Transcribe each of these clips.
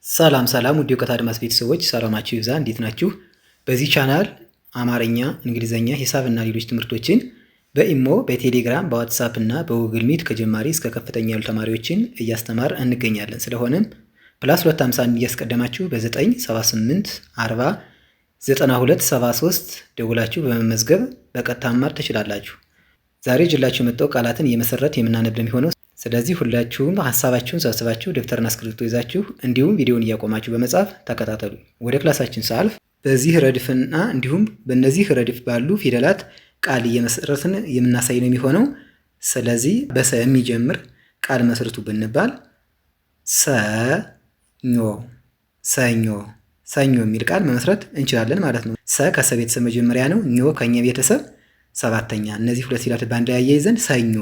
ሰላም ሰላም ውድ የእውቀት አድማስ ቤተሰቦች ሰላማችሁ ይብዛ። እንዴት ናችሁ? በዚህ ቻናል አማርኛ፣ እንግሊዘኛ፣ ሂሳብ እና ሌሎች ትምህርቶችን በኢሞ፣ በቴሌግራም፣ በዋትሳፕ እና በጉግል ሚት ከጀማሪ እስከ ከፍተኛ ያሉ ተማሪዎችን እያስተማር እንገኛለን። ስለሆነም ፕላስ 251 እያስቀደማችሁ በ978 40 92 73 ደውላችሁ በመመዝገብ በቀጥታ መማር ትችላላችሁ። ዛሬ ጅላችሁ የመጣው ቃላትን እየመሰረት የምናነብ የሚሆነው። ስለዚህ ሁላችሁም ሀሳባችሁን ሰብስባችሁ ደብተርና እስክሪብቶ ይዛችሁ እንዲሁም ቪዲዮውን እያቆማችሁ በመጻፍ ተከታተሉ። ወደ ክላሳችን ሳልፍ በዚህ ረድፍና እንዲሁም በእነዚህ ረድፍ ባሉ ፊደላት ቃል እየመሰረትን የምናሳይ ነው የሚሆነው። ስለዚህ በሰ የሚጀምር ቃል መስርቱ ብንባል ሰኞ፣ ሰኞ፣ ሰኞ የሚል ቃል መመስረት እንችላለን ማለት ነው። ሰ ከሰ ቤተሰብ መጀመሪያ ነው። ኞ ከኛ ቤተሰብ ሰባተኛ። እነዚህ ሁለት ፊደላት በአንድ ላይ አያይዘን ሰኞ፣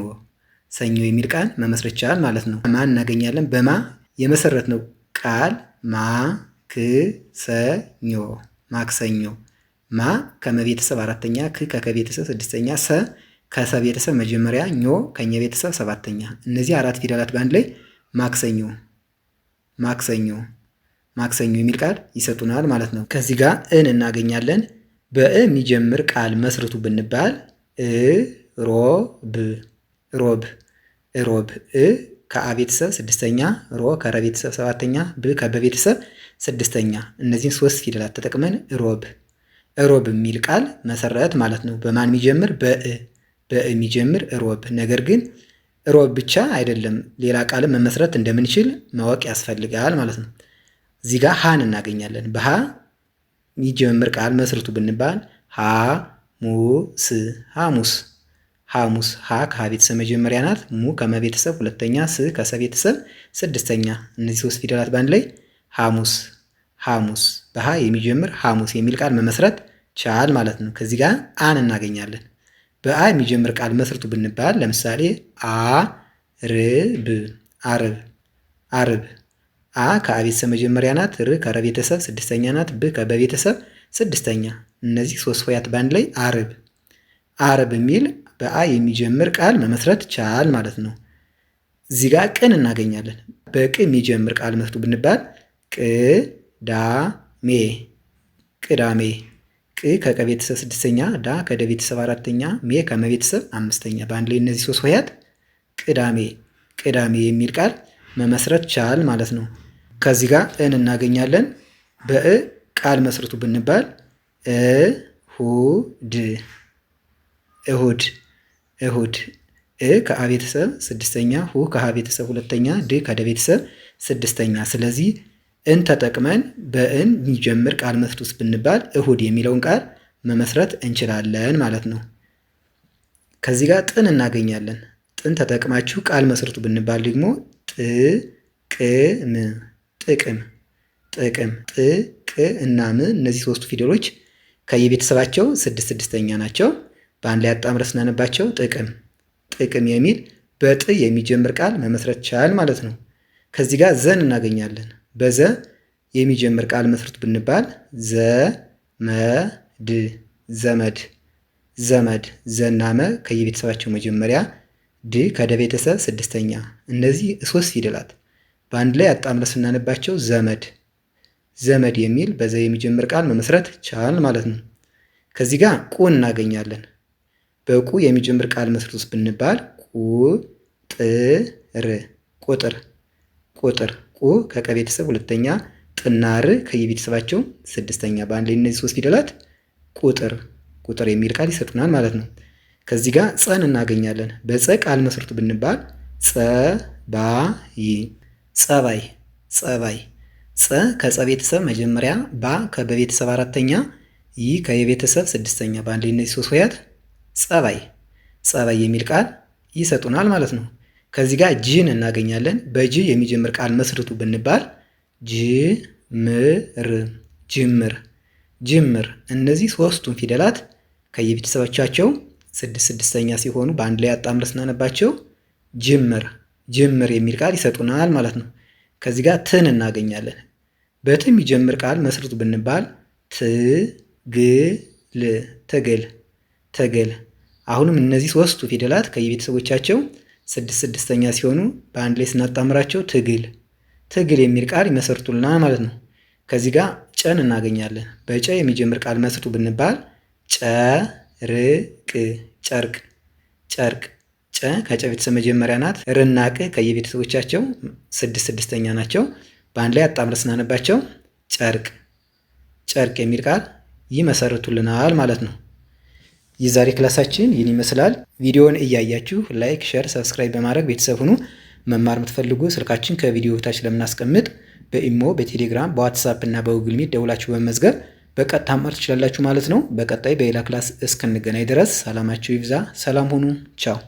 ሰኞ የሚል ቃል መመስረት ይቻላል ማለት ነው። ማ እናገኛለን። በማ የመሰረት ነው ቃል ማክሰኞ፣ ማክሰኞ። ማ ከመቤተሰብ አራተኛ፣ ክ ከከቤተሰብ ስድስተኛ፣ ሰ ከሰ ቤተሰብ መጀመሪያ፣ ኞ ከኛ ቤተሰብ ሰባተኛ። እነዚህ አራት ፊደላት በአንድ ላይ ማክሰኞ፣ ማክሰኞ፣ ማክሰኞ የሚል ቃል ይሰጡናል ማለት ነው። ከዚህ ጋር እን እናገኛለን። በእ የሚጀምር ቃል መስርቱ ብንባል ሮብ፣ ሮብ፣ ሮብ። እ ከአ ቤተሰብ ስድስተኛ፣ ሮ ከረ ቤተሰብ ሰባተኛ፣ ብ ከበ ቤተሰብ ስድስተኛ። እነዚህን ሶስት ፊደላት ተጠቅመን ሮብ፣ ሮብ የሚል ቃል መሰረት ማለት ነው። በማን የሚጀምር? በእ፣ በእ የሚጀምር ሮብ። ነገር ግን ሮብ ብቻ አይደለም፣ ሌላ ቃልም መመስረት እንደምንችል ማወቅ ያስፈልጋል ማለት ነው። እዚህ ጋር ሃን እናገኛለን። በሃ የሚጀምር ቃል መስርቱ ብንባል ሐሙስ፣ ሐሙስ፣ ሐሙስ። ሀ ከሀ ቤተሰብ መጀመሪያ ናት። ሙ ከመ ቤተሰብ ሁለተኛ፣ ስ ከሰ ቤተሰብ ስድስተኛ። እነዚህ ሶስት ፊደላት በአንድ ላይ ሐሙስ፣ ሐሙስ። በሀ የሚጀምር ሐሙስ የሚል ቃል መመስረት ቻል ማለት ነው። ከዚህ ጋር አን እናገኛለን። በአ የሚጀምር ቃል መስርቱ ብንባል ለምሳሌ አርብ፣ አርብ፣ አርብ። አ ከአ ቤተሰብ መጀመሪያ ናት። ር ከረ ቤተሰብ ስድስተኛ ናት። ብ ከበ ቤተሰብ ስድስተኛ። እነዚህ ሶስት ሆሄያት በአንድ ላይ አርብ፣ አርብ የሚል በአ የሚጀምር ቃል መመስረት ቻል ማለት ነው። እዚህ ጋር ቅን እናገኛለን። በቅ የሚጀምር ቃል መስርቱ ብንባል ቅዳሜ፣ ቅዳሜ። ቅ ከቀ ቤተሰብ ስድስተኛ፣ ዳ ከደ ቤተሰብ አራተኛ፣ ሜ ከመ ቤተሰብ አምስተኛ። በአንድ ላይ እነዚህ ሶስት ሆሄያት ቅዳሜ፣ ቅዳሜ የሚል ቃል መመስረት ቻል ማለት ነው። ከዚህ ጋር እን እናገኛለን። በእ ቃል መስርቱ ብንባል እሁድ፣ እሁድ፣ እሁድ። እ ከአ ቤተሰብ ስድስተኛ፣ ሁ ከሀ ቤተሰብ ሁለተኛ፣ ድ ከደ ቤተሰብ ስድስተኛ። ስለዚህ እን ተጠቅመን በእን የሚጀምር ቃል መስርቱስ ብንባል እሁድ የሚለውን ቃል መመስረት እንችላለን ማለት ነው። ከዚህ ጋር ጥን እናገኛለን። ጥን ተጠቅማችሁ ቃል መስርቱ ብንባል ደግሞ ጥቅም፣ ጥቅም፣ ጥቅም። ጥ፣ ቅ እና ም እነዚህ ሶስቱ ፊደሎች ከየቤተሰባቸው ስድስት ስድስተኛ ናቸው። በአንድ ላይ አጣምረን ስናነባቸው ጥቅም፣ ጥቅም የሚል በጥ የሚጀምር ቃል መመስረት ቻል ማለት ነው። ከዚህ ጋር ዘን እናገኛለን። በዘ የሚጀምር ቃል መስርቱ ብንባል ዘመድ፣ ዘመድ፣ ዘመድ። ዘና መ ከየቤተሰባቸው መጀመሪያ፣ ድ ከደ ቤተሰብ ስድስተኛ። እነዚህ ሶስት ፊደላት በአንድ ላይ አጣምረን ስናነባቸው ዘመድ፣ ዘመድ የሚል በዘ የሚጀምር ቃል መመስረት ቻል ማለት ነው። ከዚህ ጋር ቁ እናገኛለን። በቁ የሚጀምር ቃል መስርቱስ ብንባል ቁጥር፣ ቁጥር፣ ቁጥር። ቁ ከቀ ቤተሰብ ሁለተኛ፣ ጥናር ከየቤተሰባቸው ስድስተኛ። በአንድ ላይ እነዚህ ሶስት ፊደላት ቁጥር፣ ቁጥር የሚል ቃል ይሰጡናል ማለት ነው። ከዚህ ጋር ጸን እናገኛለን። በጸ ቃል መስርቱ ብንባል ጸባይ፣ ጸባይ፣ ጸባይ። ጸ ከጸ ቤተሰብ መጀመሪያ፣ ባ ከበቤተሰብ አራተኛ፣ ይ ከየቤተሰብ ስድስተኛ። በአንድ ላይ እነዚህ ሶስት ሆሄያት ጸባይ፣ ጸባይ የሚል ቃል ይሰጡናል ማለት ነው። ከዚህ ጋር ጅን እናገኛለን። በጅ የሚጀምር ቃል መስርቱ ብንባል ጅምር፣ ጅምር፣ ጅምር። እነዚህ ሶስቱም ፊደላት ከየቤተሰቦቻቸው ስድስት ስድስተኛ ሲሆኑ በአንድ ላይ አጣምረን ስናነባቸው ጅምር፣ ጅምር የሚል ቃል ይሰጡናል ማለት ነው። ከዚህ ጋር ትን እናገኛለን። በት የሚጀምር ቃል መስርቱ ብንባል ትግል፣ ትግል፣ ትግል። አሁንም እነዚህ ሶስቱ ፊደላት ከየቤተሰቦቻቸው ስድስት ስድስተኛ ሲሆኑ በአንድ ላይ ስናጣምራቸው ትግል፣ ትግል የሚል ቃል ይመሰርቱልናል ማለት ነው። ከዚህ ጋር ጨን እናገኛለን። በጨ የሚጀምር ቃል መስርቱ ብንባል ጨርቅ ጨርቅ ጨርቅ። ጨ ከጨ ቤተሰብ መጀመሪያ ናት። ርና ቅ ከየቤተሰቦቻቸው ስድስተኛ ናቸው። በአንድ ላይ አጣምረን ስናነባቸው ጨርቅ ጨርቅ የሚል ቃል ይመሰርቱልናል ማለት ነው። የዛሬ ክላሳችን ይህን ይመስላል። ቪዲዮውን እያያችሁ ላይክ፣ ሼር፣ ሰብስክራይብ በማድረግ ቤተሰብ ሁኑ። መማር የምትፈልጉ ስልካችን ከቪዲዮ ታች ስለምናስቀምጥ በኢሞ፣ በቴሌግራም፣ በዋትሳፕ እና በጉግል ሚት ደውላችሁ በመመዝገብ በቀጥታ መማር ትችላላችሁ ማለት ነው። በቀጣይ በሌላ ክላስ እስክንገናኝ ድረስ ሰላማችሁ ይብዛ። ሰላም ሁኑ። ቻው